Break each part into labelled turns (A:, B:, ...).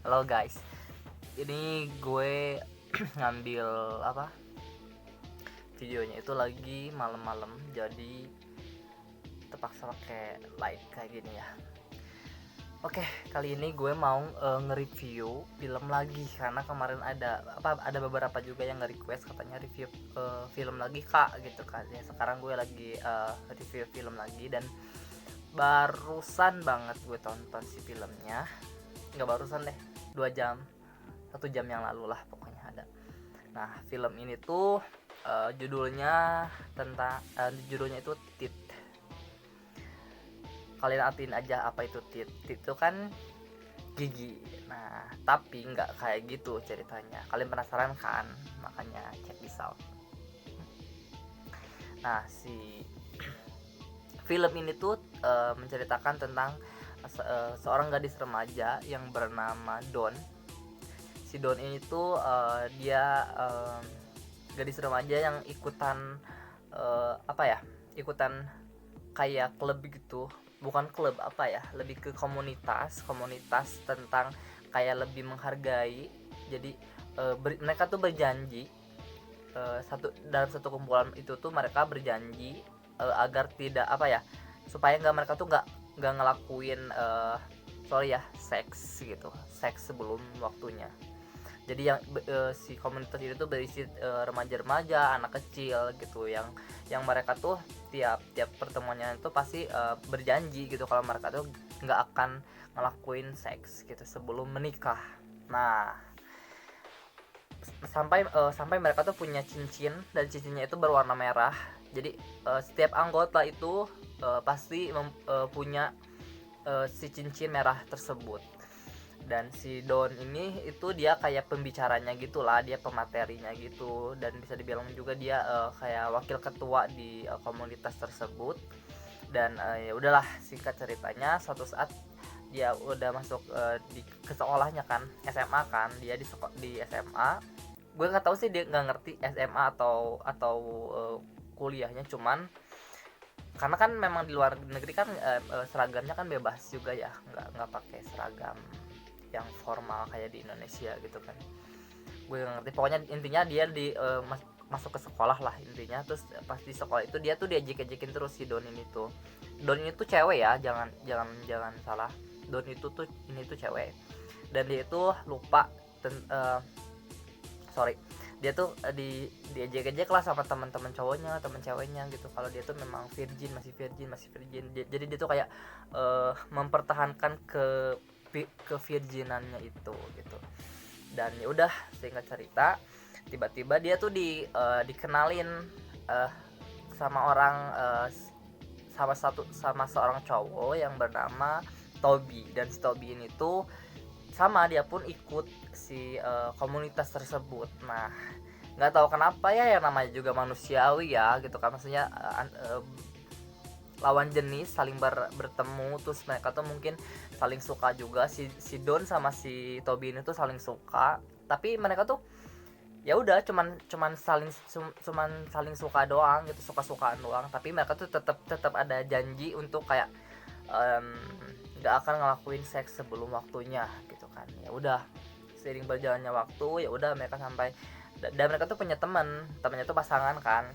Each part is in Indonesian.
A: Halo guys, ini gue ngambil videonya itu lagi malam-malam, jadi terpaksa pakai light kayak gini ya. Oke, kali ini gue mau nge-review film lagi karena kemarin ada beberapa juga yang nge-request katanya review film lagi kak gitu kan. Ya sekarang gue lagi review film lagi dan barusan banget gue tonton si filmnya. Nggak barusan deh, 1 jam yang lalu lah pokoknya ada. Nah, film ini tuh judulnya itu Tit. Kalian artiin aja apa itu Tit. Tit itu kan gigi. Nah, tapi nggak kayak gitu ceritanya. Kalian penasaran kan? Makanya check this out. Nah, si film ini tuh menceritakan tentang seorang gadis remaja yang bernama Don. Si Don ini tuh dia gadis remaja yang ikutan ikutan kayak klub gitu, bukan klub lebih ke komunitas tentang kayak lebih menghargai. Jadi mereka tuh berjanji dalam satu kumpulan itu tuh mereka berjanji agar tidak supaya mereka tuh nggak ngelakuin seks sebelum waktunya. Jadi si komunitas itu tuh berisi remaja-remaja, anak kecil gitu, yang mereka tuh tiap pertemuannya itu pasti berjanji gitu kalau mereka tuh nggak akan ngelakuin seks gitu sebelum menikah. Nah, sampai mereka tuh punya cincin dan cincinnya itu berwarna merah. Jadi setiap anggota itu pasti punya si cincin merah tersebut. Dan si Don ini itu dia kayak pembicaranya gitulah, dia pematerinya gitu, dan bisa dibilang juga dia kayak wakil ketua di komunitas tersebut. Dan ya udahlah, singkat ceritanya suatu saat dia udah masuk ke sekolahnya kan, SMA kan, dia di SMA. Gue nggak tahu sih dia nggak ngerti SMA atau kuliahnya, cuman karena kan memang di luar negeri kan seragamnya kan bebas juga ya, nggak pakai seragam yang formal kayak di Indonesia gitu kan. Gue gak ngerti, pokoknya intinya dia masuk ke sekolah lah intinya. Terus pas di sekolah itu dia tuh diajak-ajakin terus si Don ini tuh. Don ini tuh cewek ya, jangan salah. Don itu tuh ini tuh cewek, dan dia itu lupa dia tuh diajak-ajak lah sama teman-teman cowoknya, teman ceweknya gitu, kalau dia tuh memang masih virgin. Jadi dia tuh kayak mempertahankan kevirginannya itu gitu. Dan ya udah, singkat cerita, tiba-tiba dia tuh dikenalin uh, sama orang sama seorang cowok yang bernama Toby. Dan si Toby ini tuh sama, dia pun ikut si komunitas tersebut. Nah, nggak tahu kenapa ya, yang namanya juga manusiawi ya gitu kan, maksudnya lawan jenis saling bertemu, terus mereka tuh mungkin saling suka juga. Si Don sama si Toby ini tuh saling suka, tapi mereka tuh ya udah cuman saling suka doang gitu, suka-sukaan doang. Tapi mereka tuh tetap ada janji untuk kayak nggak akan ngelakuin seks sebelum waktunya gitu kan. Ya udah, seiring berjalannya waktu, ya udah mereka sampai, dan mereka tuh punya temannya tuh pasangan kan.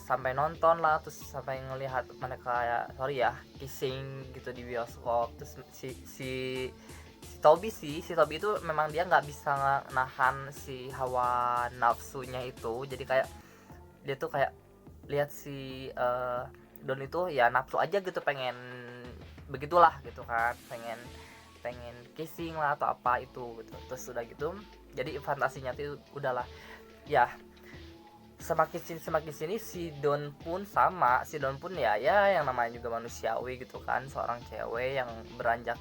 A: Sampai nonton lah, terus sampai ngelihat mereka ya kissing gitu di bioskop. Terus si Toby itu memang dia nggak bisa nahan si hawa nafsunya itu. Jadi kayak dia tuh kayak lihat si Don itu ya nafsu aja gitu, pengen begitulah gitu kan, pengen kissing lah atau apa itu gitu. Terus udah gitu, jadi fantasinya tuh udahlah ya. Semakin sini si Don pun ya yang namanya juga manusiawi gitu kan, seorang cewek yang beranjak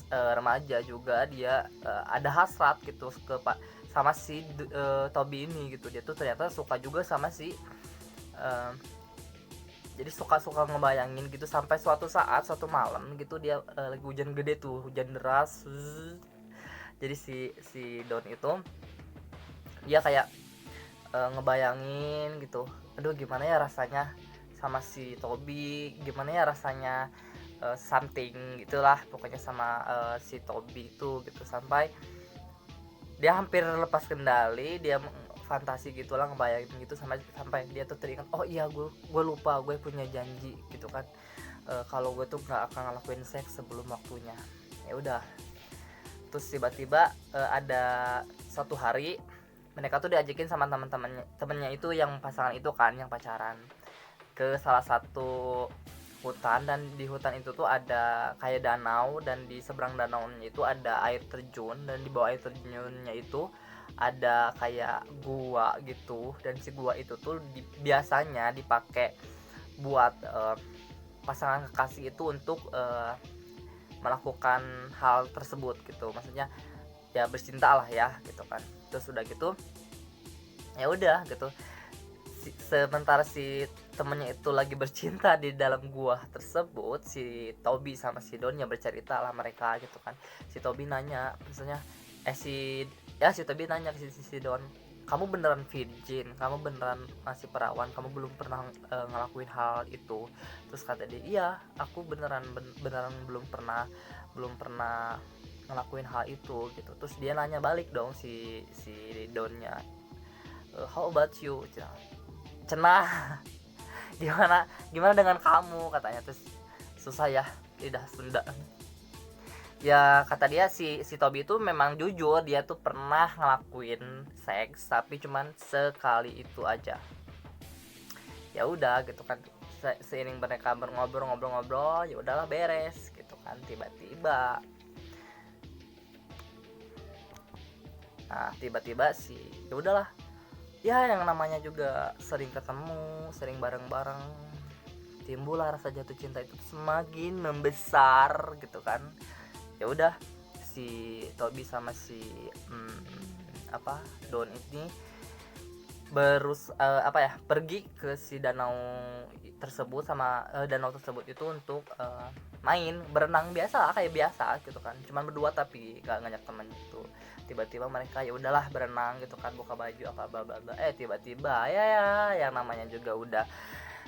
A: remaja juga, dia ada hasrat gitu sama si Toby ini gitu. Dia tuh ternyata suka juga sama si uh, jadi suka ngebayangin gitu, sampai suatu malam gitu dia lagi hujan gede tuh, hujan deras. Jadi si Don itu dia kayak ngebayangin gitu, aduh gimana ya rasanya sama si Toby, gimana ya rasanya something gitulah pokoknya sama si Toby itu gitu, sampai dia hampir lepas kendali, dia fantasi gitulah ngebayangin gitu, sampai dia tuh teringat, oh iya gue lupa gue punya janji gitu kan, kalau gue tuh nggak akan ngelakuin seks sebelum waktunya. Ya udah, terus tiba-tiba ada satu hari mereka tuh diajakin sama temennya itu yang pasangan itu kan, yang pacaran, ke salah satu hutan, dan di hutan itu tuh ada kayak danau, dan di seberang danaunya itu ada air terjun, dan di bawah air terjunnya itu ada kayak gua gitu, dan si gua itu tuh biasanya dipakai buat pasangan kekasih itu untuk melakukan hal tersebut gitu, maksudnya ya bercinta lah ya gitu kan. Terus udah gitu ya udah gitu, sementara si temennya itu lagi bercinta di dalam gua tersebut, si Toby sama si Don ya bercerita lah mereka gitu kan. Si Toby nanya, misalnya si Toby nanya ke si Don, kamu beneran virgin, kamu beneran masih perawan, kamu belum pernah ngelakuin hal itu? Terus kata dia, iya aku beneran belum pernah ngelakuin hal itu gitu. Terus dia nanya balik dong si Donnya, how about you, cenah, gimana dengan kamu, katanya. Terus susah ya, lidah Sunda. Ya kata dia, si Toby itu memang jujur, dia tuh pernah ngelakuin seks tapi cuman sekali itu aja. Ya udah gitu kan, seiring mereka ngobrol ya udahlah beres gitu kan. Tiba-tiba sih ya udahlah, ya yang namanya juga sering ketemu, sering bareng-bareng, timbul rasa jatuh cinta itu semakin membesar gitu kan. Ya udah, si Toby sama si Don ini pergi ke si danau tersebut itu untuk main berenang biasa lah, kayak biasa gitu kan, cuman berdua tapi gak ngajak temen gitu. Tiba-tiba mereka ya udahlah berenang gitu kan, buka baju tiba-tiba ya yang namanya juga udah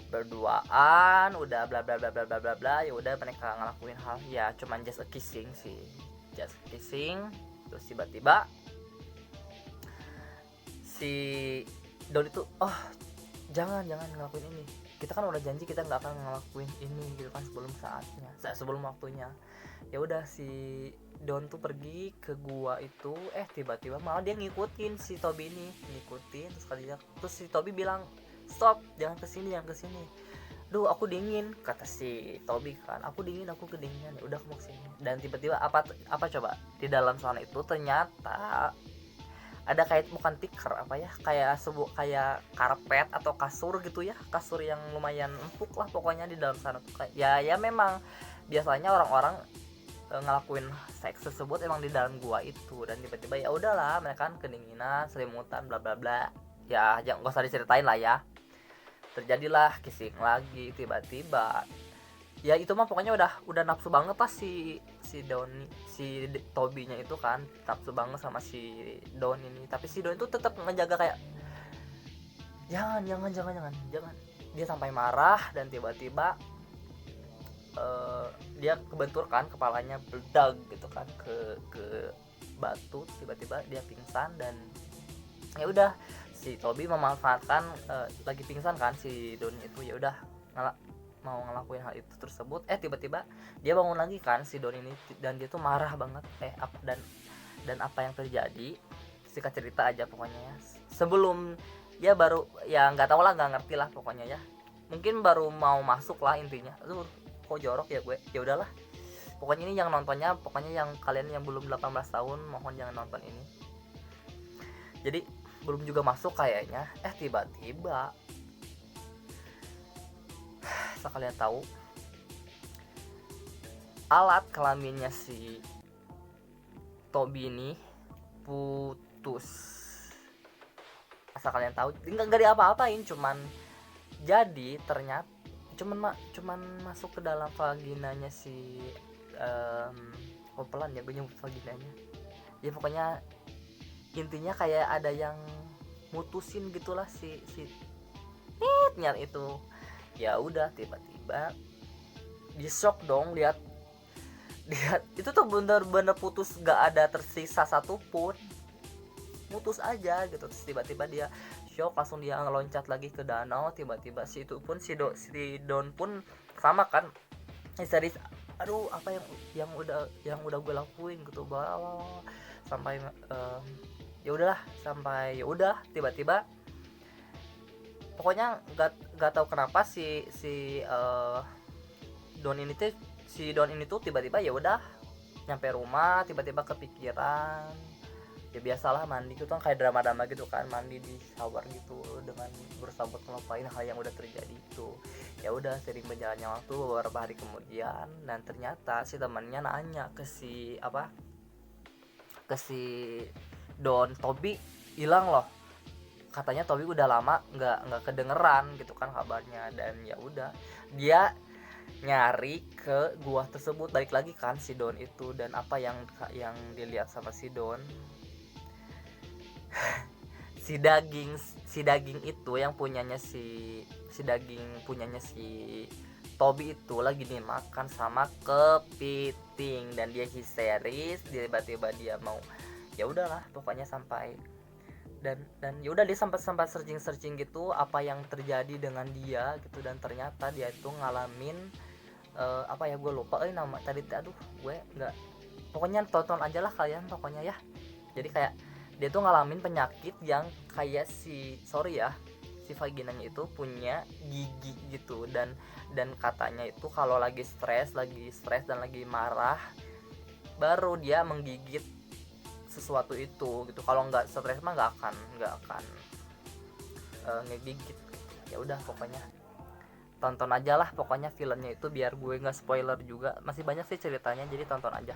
A: berduaan, udah bla bla bla bla bla bla bla, ya udah mereka ngelakuin hal ya cuman just kissing. Terus tiba-tiba si Don itu, oh jangan ngelakuin ini, kita kan udah janji kita nggak akan ngelakuin ini gitu kan sebelum waktunya. Ya udah, si Don tuh pergi ke gua itu, tiba-tiba malah dia ngikutin si Toby ini, terus si Toby bilang, stop, jangan kesini. Duh aku dingin, kata si Toby kan, aku kedinginan, ya udah kamu kesini. Dan tiba-tiba apa coba, di dalam sana itu ternyata ada kayak, bukan tikar kayak karpet atau kasur gitu ya, kasur yang lumayan empuk lah pokoknya di dalam sana tuh. Kayak ya memang biasanya orang-orang ngelakuin seks tersebut emang di dalam gua itu. Dan tiba-tiba ya udahlah, mereka kan kedinginan, selimutan, bla bla bla, ya jangan, gak usah diceritain lah ya. Terjadilah kissing lagi. Tiba-tiba ya itu mah pokoknya udah nafsu banget pas si Toby-nya itu kan, nafsu banget sama si Don ini. Tapi si Don itu tetap menjaga kayak jangan. Dia sampai marah, dan tiba-tiba dia kebenturkan kepalanya, meledak gitu kan ke batu. Tiba-tiba dia pingsan, dan ya udah, si Toby memanfaatkan lagi pingsan kan si Don itu, ya udah mau ngelakuin hal itu tersebut. Tiba-tiba dia bangun lagi kan si Don ini, dan dia tuh marah banget. Dan apa yang terjadi, singkat cerita aja pokoknya ya, sebelum ya baru ya nggak tahu lah, nggak ngerti lah pokoknya ya, mungkin baru mau masuk lah intinya. Aduh kok jorok ya gue, ya udahlah pokoknya. Ini yang nontonnya, pokoknya yang kalian yang belum 18 tahun mohon jangan nonton ini. Jadi belum juga masuk kayaknya, tiba-tiba kalian tahu, alat kelaminnya si Toby ini putus. Asal kalian tahu, nggak diapa-apain, cuman jadi ternyata cuman masuk ke dalam vaginanya si pelan ya gue nyebut vaginanya ya, pokoknya intinya kayak ada yang mutusin gitulah si nyar itu. Ya udah, tiba-tiba dia shock dong lihat lihat itu tuh bener-bener putus, gak ada tersisa satupun, putus aja gitu. Terus tiba-tiba dia shock, langsung dia ngeloncat lagi ke danau. Tiba-tiba si itu pun si Don pun sama kan histeris, aduh apa yang udah gue lakuin gitu, bla sampai ya udahlah, sampai ya udah tiba-tiba pokoknya gak tahu kenapa si Don ini tuh tiba-tiba ya udah nyampe rumah tiba-tiba kepikiran. Ya biasalah mandi gitu kan, kayak drama-drama gitu kan, mandi di shower gitu dengan berusaha buat ngelupain hal yang udah terjadi itu. Ya udah sering berjalannya waktu beberapa hari kemudian, dan ternyata si temannya nanya ke si Don, Toby hilang loh, katanya Toby udah lama nggak kedengeran gitu kan kabarnya. Dan ya udah dia nyari ke gua tersebut, balik lagi kan si Don itu. Dan apa yang dilihat sama si Don, si daging itu yang punyanya si Toby itu lagi dimakan sama kepiting. Dan dia histeris, tiba-tiba dia mau ya udahlah pokoknya sampai dan ya udah dia sempat searching gitu apa yang terjadi dengan dia gitu. Dan ternyata dia itu ngalamin apa ya, gue lupa nama tadi, aduh gue nggak, pokoknya tonton aja lah kalian pokoknya ya. Jadi kayak dia tuh ngalamin penyakit yang kayak si vaginanya itu punya gigi gitu. Dan katanya itu kalau lagi stres dan lagi marah baru dia menggigit sesuatu itu gitu. Kalau nggak stres mah nggak akan ngegigit. Ya udah pokoknya tonton aja lah pokoknya filmnya itu, biar gue nggak spoiler juga, masih banyak sih ceritanya, jadi tonton aja.